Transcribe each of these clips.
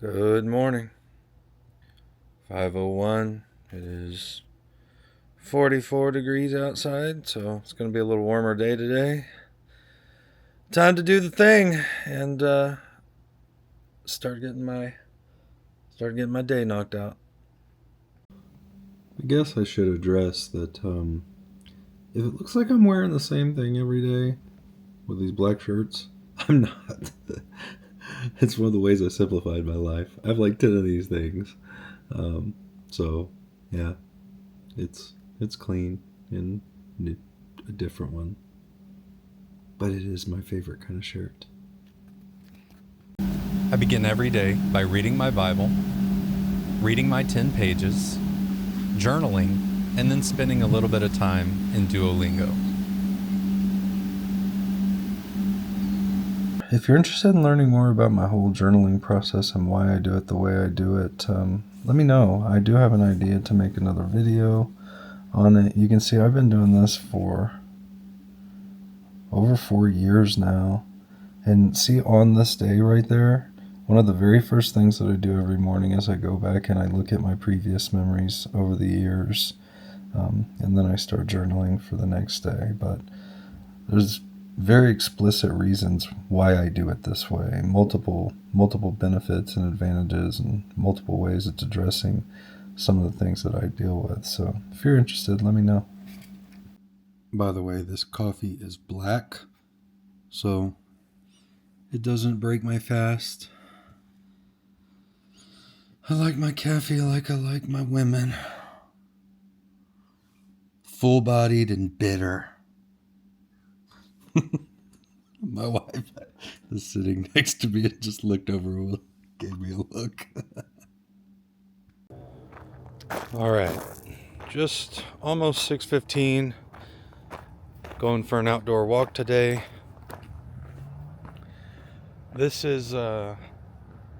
Good morning. 5:01. It is 44 degrees outside, so it's going to be a little warmer day today. Time to do the thing and start getting my day knocked out. I guess I should address that if it looks like I'm wearing the same thing every day with these black shirts, I'm not. It's one of the ways I simplified my life. I have like 10 of these things. So, yeah, it's clean and a different one. But it is my favorite kind of shirt. I begin every day by reading my Bible, reading my 10 pages, journaling, and then spending a little bit of time in Duolingo. If you're interested in learning more about my whole journaling process and why I do it the way I do it, let me know. I do have an idea to make another video on it. You can see I've been doing this for over 4 years now. And see, on this day right there, one of the very first things that I do every morning is I go back and I look at my previous memories over the years, and then I start journaling for the next day. But there's very explicit reasons why I do it this way. Multiple benefits and advantages and multiple ways it's addressing some of the things that I deal with. So if you're interested, let me know. By the way, this coffee is black, so it doesn't break my fast. I like my cafe like I like my women. Full-bodied and bitter. My wife is sitting next to me and just looked over and gave me a look. All right. Just almost 6:15. Going for an outdoor walk today. This is I'm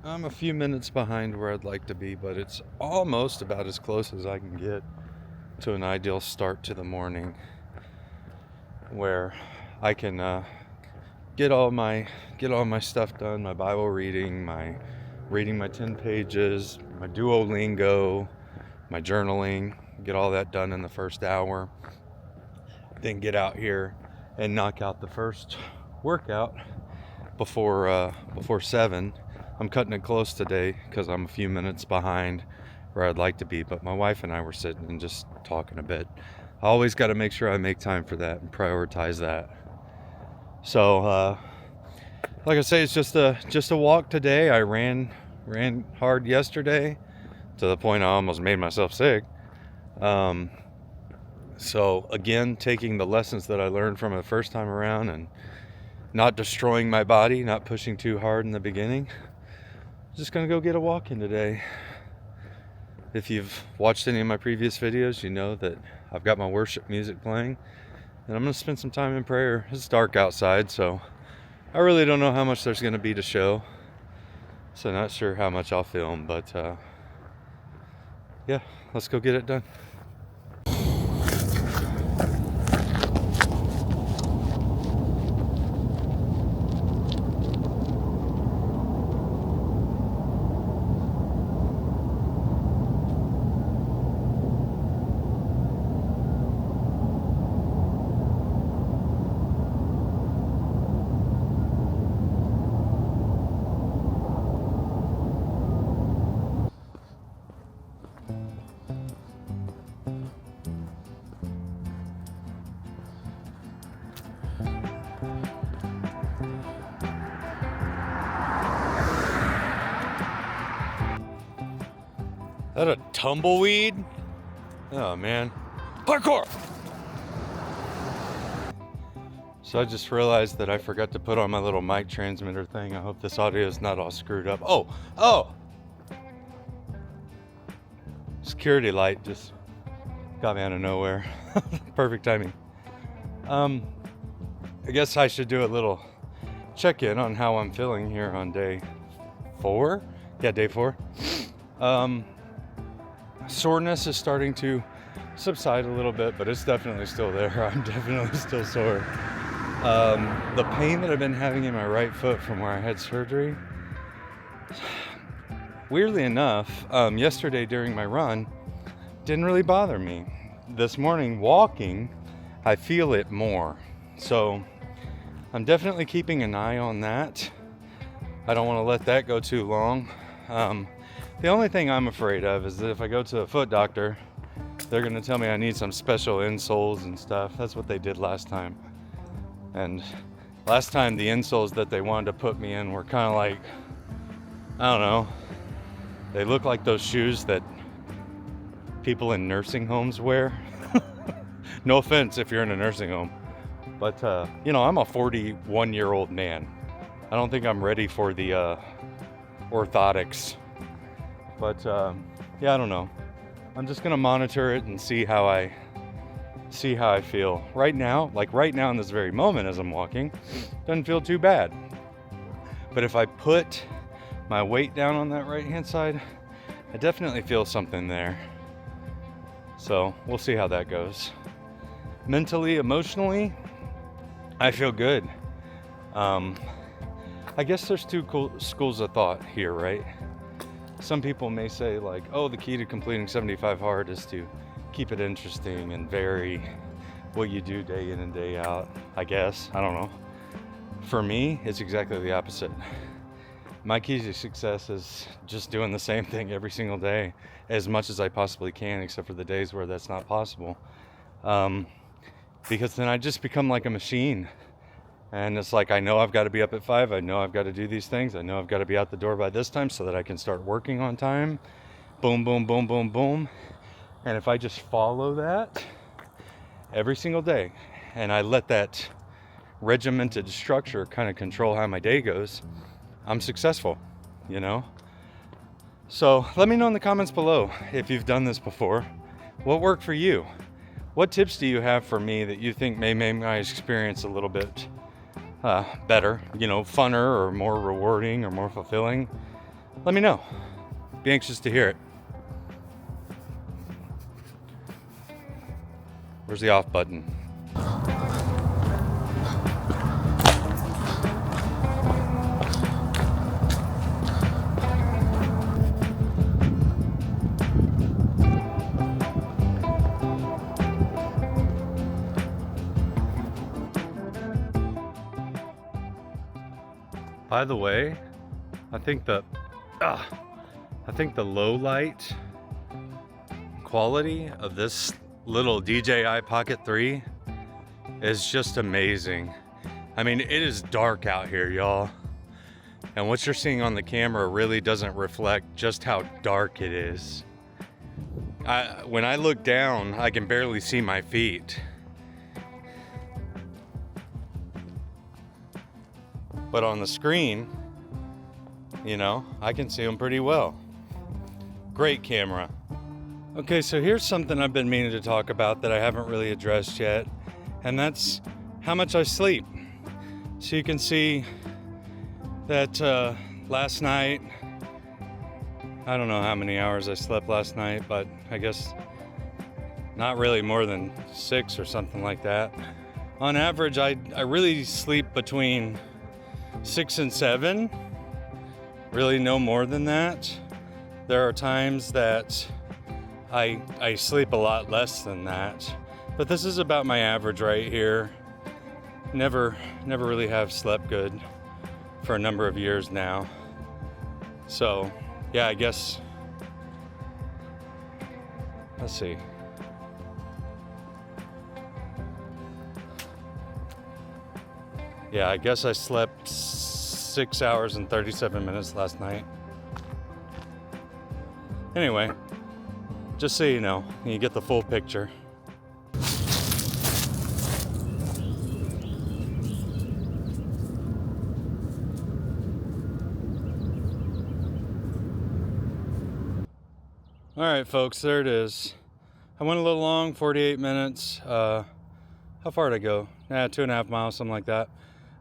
a few minutes behind where I'd like to be, but it's almost about as close as I can get to an ideal start to the morning where I can get all my stuff done, my Bible reading, my 10 pages, my Duolingo, my journaling, get all that done in the first hour. Then get out here and knock out the first workout before 7. I'm cutting it close today because I'm a few minutes behind where I'd like to be, but my wife and I were sitting and just talking a bit. I always got to make sure I make time for that and prioritize that. So, like I say, it's just a walk today. I ran hard yesterday to the point I almost made myself sick. So again, taking the lessons that I learned from it the first time around and not destroying my body, not pushing too hard in the beginning. Just gonna go get a walk in today. If you've watched any of my previous videos, you know that I've got my worship music playing, and I'm gonna spend some time in prayer. It's dark outside, so I really don't know how much there's gonna be to show. So not sure how much I'll film, but yeah, let's go get it done. That a tumbleweed? Oh man. Parkour! So I just realized that I forgot to put on my little mic transmitter thing. I hope this audio is not all screwed up. Oh! Security light just got me out of nowhere. Perfect timing. I guess I should do a little check-in on how I'm feeling here on day 4. Yeah, day 4. Soreness is starting to subside a little bit, but it's definitely still there. I'm definitely still sore. The pain that I've been having in my right foot from where I had surgery, weirdly enough, yesterday during my run, didn't really bother me. This morning walking, I feel it more. So I'm definitely keeping an eye on that. I don't want to let that go too long. The only thing I'm afraid of is that if I go to a foot doctor, they're going to tell me I need some special insoles and stuff. That's what they did last time. And last time the insoles that they wanted to put me in were kind of like, I don't know, they look like those shoes that people in nursing homes wear. No offense if you're in a nursing home, but I'm a 41-year-old man. I don't think I'm ready for the orthotics, but I don't know. I'm just gonna monitor it and see how I feel right now. Like right now in this very moment as I'm walking, doesn't feel too bad. But if I put my weight down on that right hand side, I definitely feel something there. So we'll see how that goes. Mentally, emotionally, I feel good. I guess there's two schools of thought here, right? Some people may say like, oh, the key to completing 75 hard is to keep it interesting and vary what you do day in and day out. I guess, I don't know. For me, it's exactly the opposite. My key to success is just doing the same thing every single day as much as I possibly can, except for the days where that's not possible. Because then I just become like a machine. And it's like, I know I've got to be up at 5. I know I've got to do these things. I know I've got to be out the door by this time so that I can start working on time. Boom, boom, boom, boom, boom. And if I just follow that every single day, and I let that regimented structure kind of control how my day goes, I'm successful, So let me know in the comments below if you've done this before. What worked for you? What tips do you have for me that you think may make my experience a little bit better, funner or more rewarding or more fulfilling? Let me know. Be anxious to hear it. Where's the off button? By the way, I think the low light quality of this little DJI Pocket 3 is just amazing. I mean, it is dark out here, y'all. And what you're seeing on the camera really doesn't reflect just how dark it is. When I look down, I can barely see my feet. But on the screen, I can see them pretty well. Great camera. Okay, so here's something I've been meaning to talk about that I haven't really addressed yet, and that's how much I sleep. So you can see that last night, I don't know how many hours I slept last night, but I guess not really more than 6 or something like that. On average, I really sleep between 6 and 7, really no more than that. There are times that I sleep a lot less than that, but this is about my average right here. Never really have slept good for a number of years now. So yeah, I guess, let's see. Yeah, I guess I slept 6 hours and 37 minutes last night. Anyway, just so you know, you get the full picture. All right, folks, there it is. I went a little long, 48 minutes. How far did I go? 2.5 miles, something like that.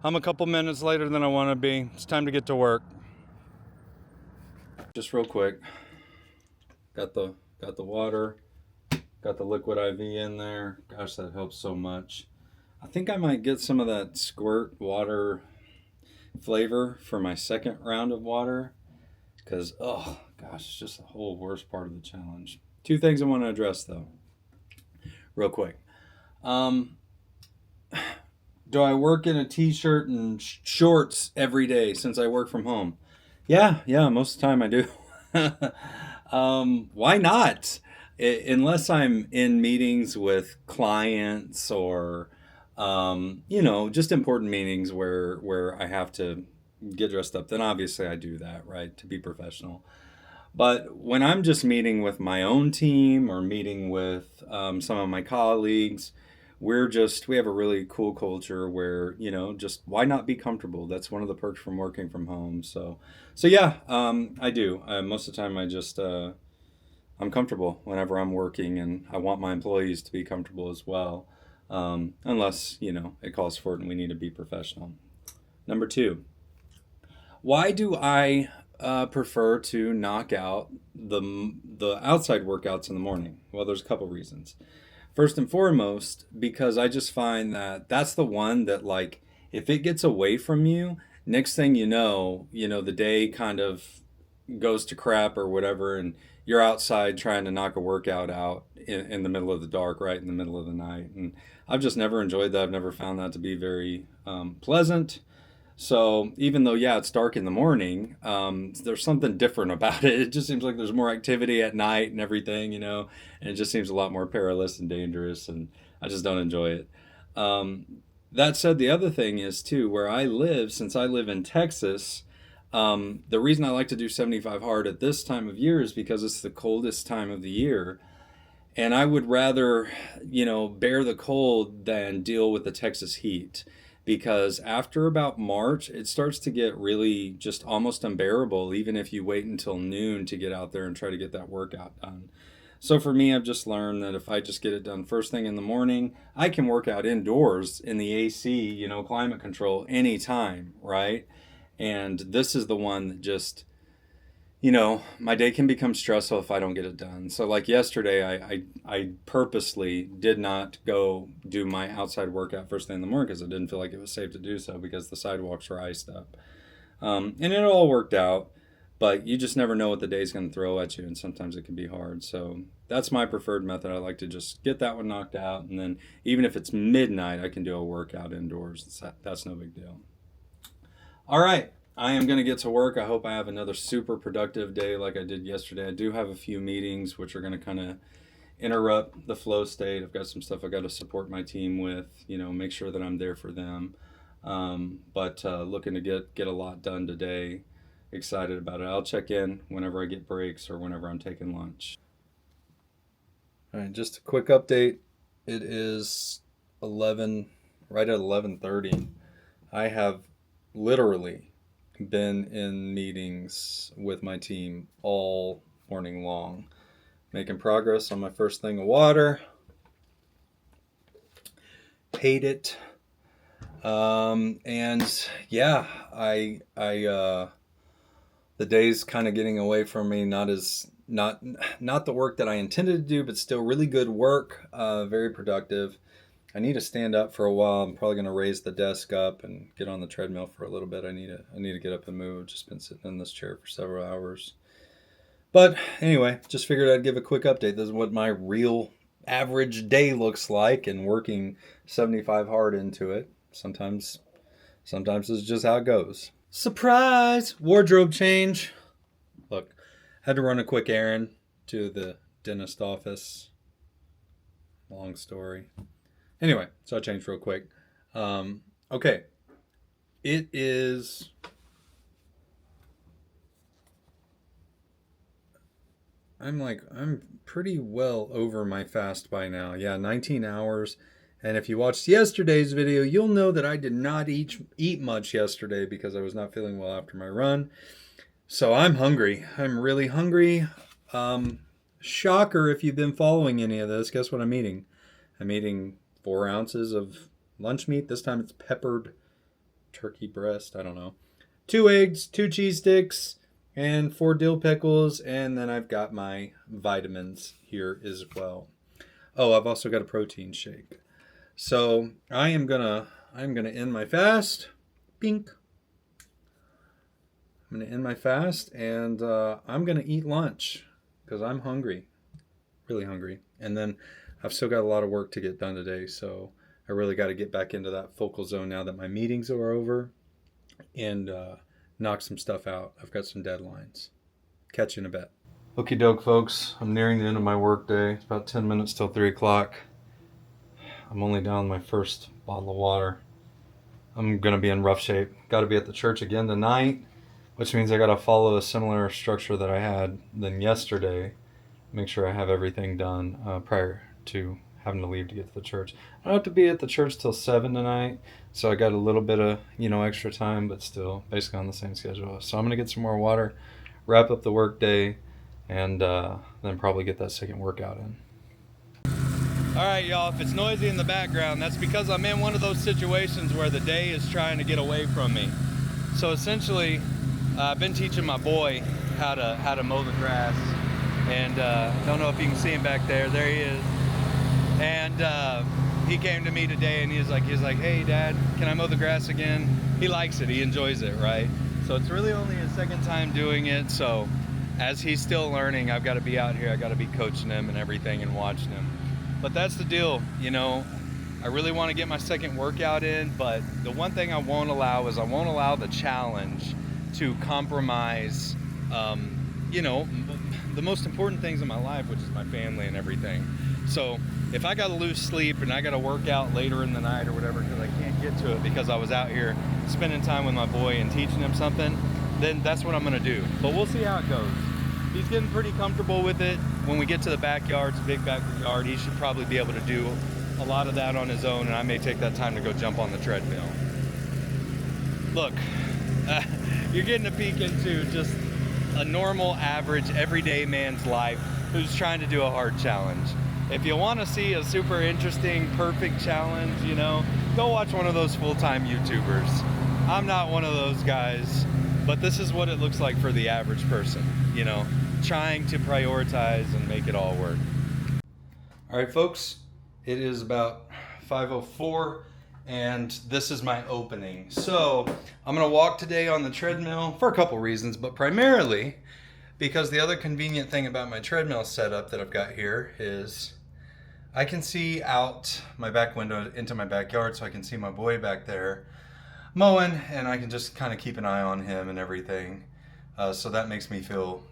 I'm a couple minutes later than I want to be. It's time to get to work. Just real quick. Got the water. Got the liquid IV in there. Gosh, that helps so much. I think I might get some of that squirt water flavor for my second round of water. because, oh gosh, it's just the whole worst part of the challenge. Two things I want to address though, real quick. Do I work in a t-shirt and shorts every day since I work from home? Yeah, most of the time I do. Why not? Unless I'm in meetings with clients or, just important meetings where I have to get dressed up, then obviously I do that, right, to be professional. But when I'm just meeting with my own team or meeting with some of my colleagues, we have a really cool culture where, just why not be comfortable? That's one of the perks from working from home. So yeah, I do. Most of the time I'm comfortable whenever I'm working, and I want my employees to be comfortable as well. Unless, it calls for it and we need to be professional. Number 2, why do I prefer to knock out the outside workouts in the morning? Well, there's a couple reasons. First and foremost, because I just find that that's the one that, like, if it gets away from you, next thing you know, the day kind of goes to crap or whatever, and you're outside trying to knock a workout out in the middle of the dark, right in the middle of the night. And I've just never enjoyed that. I've never found that to be very pleasant. So even though, yeah, it's dark in the morning, there's something different about it. It just seems like there's more activity at night and everything, and it just seems a lot more perilous and dangerous, and I just don't enjoy it. That said, the other thing is, too, where I live, since I live in Texas, the reason I like to do 75 hard at this time of year is because it's the coldest time of the year. And I would rather, bear the cold than deal with the Texas heat. Because after about March, it starts to get really just almost unbearable, even if you wait until noon to get out there and try to get that workout done. So for me, I've just learned that if I just get it done first thing in the morning, I can work out indoors in the AC, climate control anytime, right? And this is the one that just, my day can become stressful if I don't get it done. So like yesterday, I purposely did not go do my outside workout first thing in the morning because I didn't feel like it was safe to do so because the sidewalks were iced up. And it all worked out, but you just never know what the day's going to throw at you, and sometimes it can be hard. So that's my preferred method. I like to just get that one knocked out, and then even if it's midnight, I can do a workout indoors. That's no big deal. All right. I am going to get to work. I hope I have another super productive day like I did yesterday. I do have a few meetings which are going to kind of interrupt the flow state. I've got some stuff I got to support my team with, make sure that I'm there for them. But looking to get a lot done today. Excited about it. I'll check in whenever I get breaks or whenever I'm taking lunch. All right, just a quick update. It is right at 11:30. I have literally been in meetings with my team all morning long, making progress on my first thing of water. Hate it. And yeah, the day's kind of getting away from me. Not the work that I intended to do, but still really good work. Very productive. I need to stand up for a while. I'm probably going to raise the desk up and get on the treadmill for a little bit. I need to get up and move. I've just been sitting in this chair for several hours. But anyway, just figured I'd give a quick update. This is what my real average day looks like, and working 75 hard into it. Sometimes it's just how it goes. Surprise! Wardrobe change. Look, had to run a quick errand to the dentist office. Long story. Anyway, so I changed real quick. Okay. It is... I'm pretty well over my fast by now. Yeah, 19 hours. And if you watched yesterday's video, you'll know that I did not eat much yesterday because I was not feeling well after my run. So I'm hungry. I'm really hungry. Shocker if you've been following any of this. Guess what I'm eating? I'm eating 4 ounces of lunch meat. This time it's peppered turkey breast. I don't know. 2 eggs, 2 cheese sticks, and 4 dill pickles. And then I've got my vitamins here as well. Oh, I've also got a protein shake. So I'm gonna end my fast. Bink. I'm going to end my fast, and I'm going to eat lunch because I'm hungry, really hungry. And then I've still got a lot of work to get done today, so I really got to get back into that focal zone now that my meetings are over and knock some stuff out. I've got some deadlines. Catch you in a bit. Okie doke, folks. I'm nearing the end of my work day. It's about 10 minutes till 3 o'clock. I'm only down my first bottle of water. I'm going to be in rough shape. Got to be at the church again tonight, which means I got to follow a similar structure that I had than yesterday. Make sure I have everything done prior to having to leave to get to the church. I don't have to be at the church till 7 tonight, so I got a little bit of, extra time, but still basically on the same schedule. So I'm going to get some more water, wrap up the work day, and then probably get that second workout in. All right, y'all, if it's noisy in the background, that's because I'm in one of those situations where the day is trying to get away from me. So essentially, I've been teaching my boy how to mow the grass, and don't know if you can see him back there. There he is. And he came to me today, and he's like, hey, Dad, can I mow the grass again? He likes it. He enjoys it, right? So it's really only his second time doing it. So as he's still learning, I've got to be out here. I got to be coaching him and everything and watching him. But that's the deal, I really want to get my second workout in, but the one thing I won't allow is I won't allow the challenge to compromise, the most important things in my life, which is my family and everything. So if I got to lose sleep and I got to work out later in the night or whatever because I can't get to it because I was out here spending time with my boy and teaching him something, then that's what I'm going to do. But we'll see how it goes. He's getting pretty comfortable with it. When we get to the backyard, it's a big backyard, he should probably be able to do a lot of that on his own, and I may take that time to go jump on the treadmill. Look, you're getting a peek into just a normal, average, everyday man's life who's trying to do a hard challenge. If you want to see a super interesting, perfect challenge, go watch one of those full-time YouTubers. I'm not one of those guys, but this is what it looks like for the average person, trying to prioritize and make it all work. All right, folks, it is about 5:04, and this is my opening. So I'm going to walk today on the treadmill for a couple reasons, but primarily because the other convenient thing about my treadmill setup that I've got here is I can see out my back window into my backyard, so I can see my boy back there mowing, and I can just kind of keep an eye on him and everything. So that makes me feel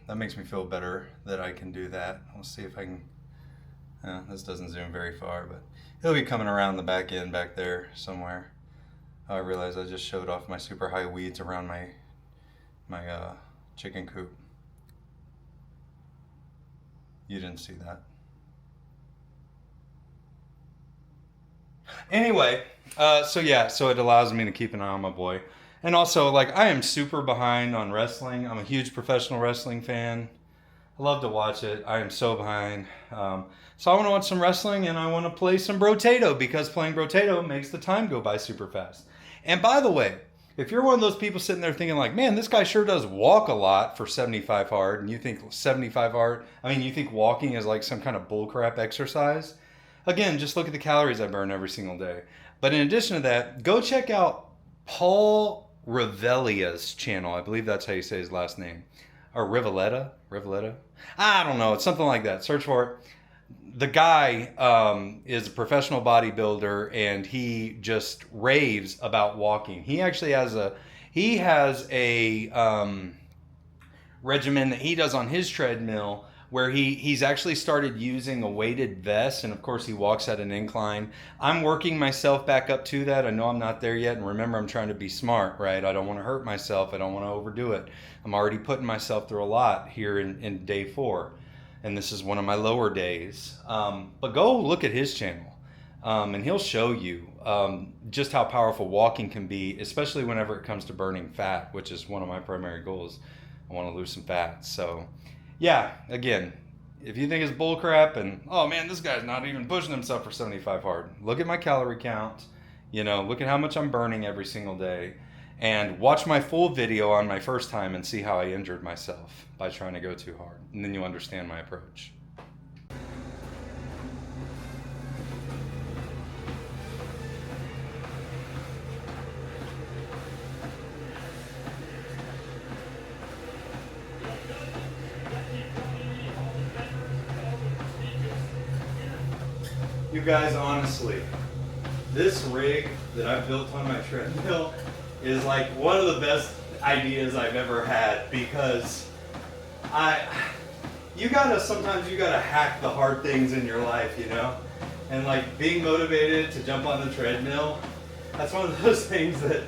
better that I can do that. We'll see if I can. This doesn't zoom very far, but he'll be coming around the back end back there somewhere. I realize I just showed off my super high weeds around my chicken coop. You didn't see that. Anyway, so it allows me to keep an eye on my boy. And also, I am super behind on wrestling. I'm a huge professional wrestling fan. I love to watch it. I am so behind. So I want to watch some wrestling, and I want to play some Brotato, because playing Brotato makes the time go by super fast. And by the way, if you're one of those people sitting there thinking man, this guy sure does walk a lot for 75 hard, and you think 75 hard, you think walking is like some kind of bullcrap exercise, again, just look at the calories I burn every single day. But in addition to that, go check out Paul Revelia's channel. I believe that's how you say his last name. Or Rivaletta? I don't know. It's something like that. Search for it. The guy is a professional bodybuilder, and he just raves about walking. He actually has a regimen that he does on his treadmill where he's actually started using a weighted vest, and of course he walks at an incline. I'm working myself back up to that. I know I'm not there yet, and remember, I'm trying to be smart, right? I don't want to hurt myself. I don't want to overdo it. I'm already putting myself through a lot here in day 4, and this is one of my lower days. But go look at his channel, and he'll show you just how powerful walking can be, especially whenever it comes to burning fat, which is one of my primary goals. I want to lose some fat. So yeah, again, if you think it's bullcrap and, oh man, this guy's not even pushing himself for 75 hard, look at my calorie count, look at how much I'm burning every single day, and watch my full video on my first time and see how I injured myself by trying to go too hard. And then you'll understand my approach. You guys, honestly, this rig that I built on my treadmill is like one of the best ideas I've ever had, because sometimes you gotta hack the hard things in your life, you know? And like being motivated to jump on the treadmill, that's one of those things that,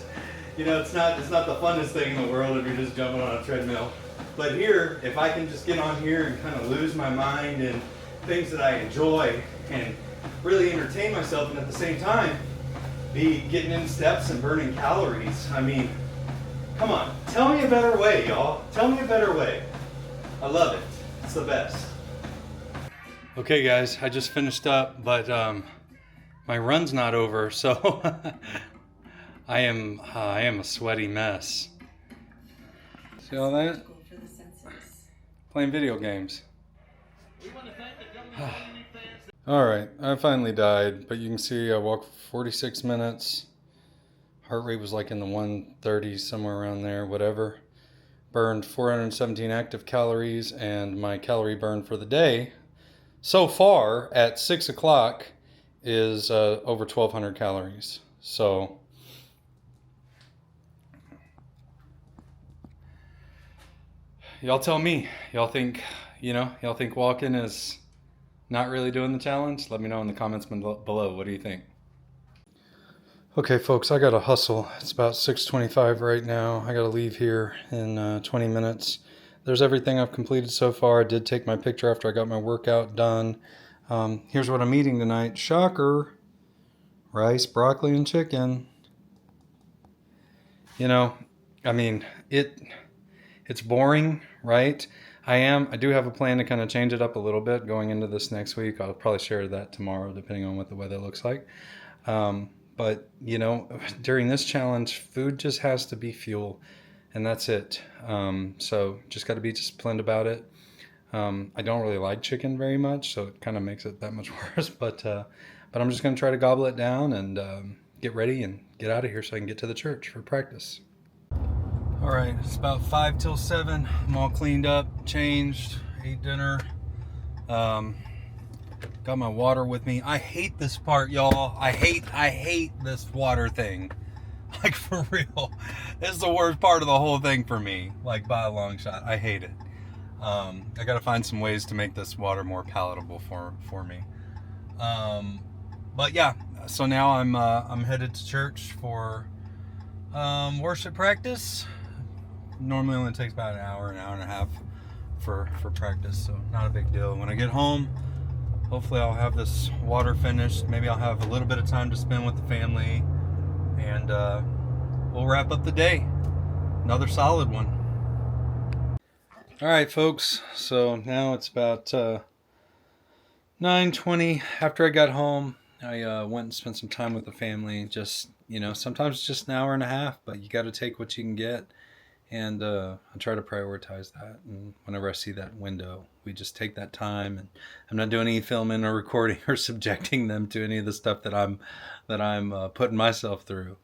you know, it's not the funnest thing in the world if you're just jumping on a treadmill. But here, if I can just get on here and kind of lose my mind in things that I enjoy and really entertain myself, and at the same time be getting in steps and burning calories, I mean, come on, tell me a better way, y'all. Tell me a better way. I love it. It's the best. Okay guys, I just finished up, but my run's not over, so I am a sweaty mess. See all that? Playing video games. Alright, I finally died, but you can see I walked for 46 minutes. Heart rate was like in the 130s, somewhere around there, whatever. Burned 417 active calories, and my calorie burn for the day so far at 6 o'clock is over 1,200 calories. So y'all tell me, y'all think walking is not really doing the challenge? Let me know in the comments below. What do you think? Okay, folks, I gotta hustle. It's about 6:25 right now. I gotta leave here in 20 minutes. There's everything I've completed so far. I did take my picture after I got my workout done. Here's what I'm eating tonight. Shocker. Rice, broccoli, and chicken. You know, I mean, it's boring, right? I do have a plan to kind of change it up a little bit going into this next week. I'll probably share that tomorrow, depending on what the weather looks like. But, you know, during this challenge, food just has to be fuel, and that's it. So just got to be disciplined about it. I don't really like chicken very much, so it kind of makes it that much worse. But I'm just going to try to gobble it down and get ready and get out of here so I can get to the church for practice. All right, it's about 5 till 7. I'm all cleaned up, changed, ate dinner. Got my water with me. I hate this part, y'all. I hate this water thing. Like, for real. This is the worst part of the whole thing for me. Like, by a long shot. I hate it. I gotta find some ways to make this water more palatable for me. But yeah, so now I'm headed to church for worship practice. Normally only takes about an hour and a half for practice, so not a big deal. When I get home, hopefully I'll have this water finished. Maybe I'll have a little bit of time to spend with the family, and we'll wrap up the day. Another solid one. All right, folks, so now it's about 9:20. After I got home, I went and spent some time with the family. Just, you know, sometimes just an hour and a half, but you got to take what you can get. And I try to prioritize that. And whenever I see that window, we just take that time. And I'm not doing any filming or recording or subjecting them to any of the stuff that I'm putting myself through.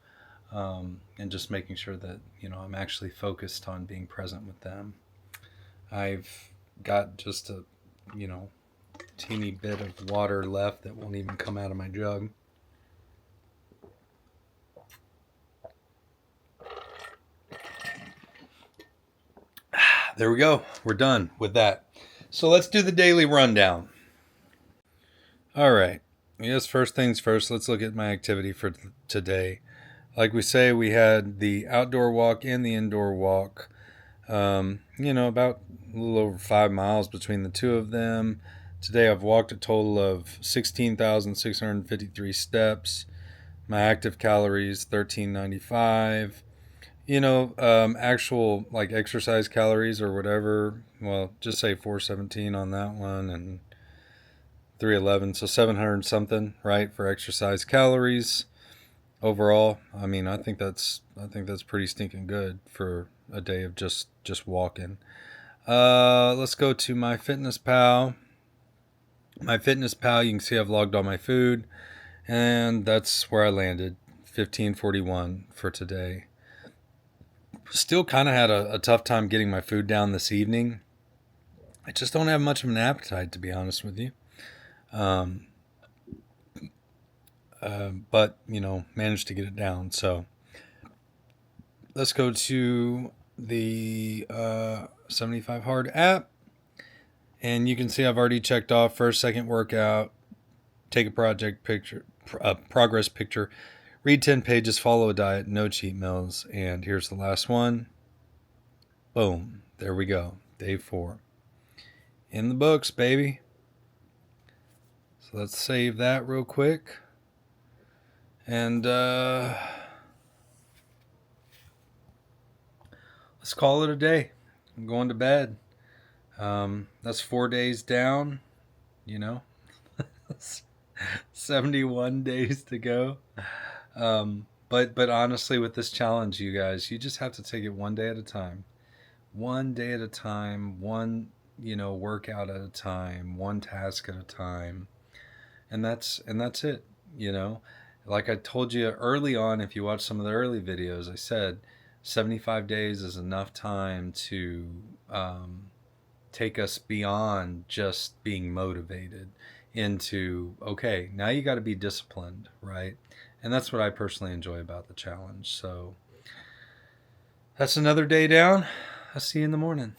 And just making sure that, you know, I'm actually focused on being present with them. I've got just a, you know, teeny bit of water left that won't even come out of my jug. There we go. We're done with that. So let's do the daily rundown. All right. Yes, first things first, let's look at my activity for today. Like we say, we had the outdoor walk and the indoor walk. You know, about a little over 5 miles between the two of them. Today I've walked a total of 16,653 steps. My active calories, 1,395. You know, actual like exercise calories or whatever, well, just say 417 on that one and 311, so 700 something, right, for exercise calories overall. I mean, I think that's pretty stinking good for a day of just walking. Let's go to my Fitness Pal. My Fitness Pal, you can see I've logged all my food, and that's where I landed, 1541 for today. Still kind of had a tough time getting my food down this evening. I just don't have much of an appetite, to be honest with you. but managed to get it down. So let's go to the 75 Hard app, and you can see I've already checked off first, second workout, take a progress picture, read 10 pages, follow a diet, no cheat meals, and here's the last one. Boom, there we go, day 4 in the books, baby. So let's save that real quick, and let's call it a day. I'm going to bed. That's 4 days down, 71 days to go. But honestly, with this challenge, you guys, you just have to take it one day at a time. One day at a time, one, workout at a time, one task at a time. And that's it, Like I told you early on, if you watch some of the early videos, I said 75 days is enough time to take us beyond just being motivated into, okay, now you got to be disciplined, right? And that's what I personally enjoy about the challenge. So that's another day down. I'll see you in the morning.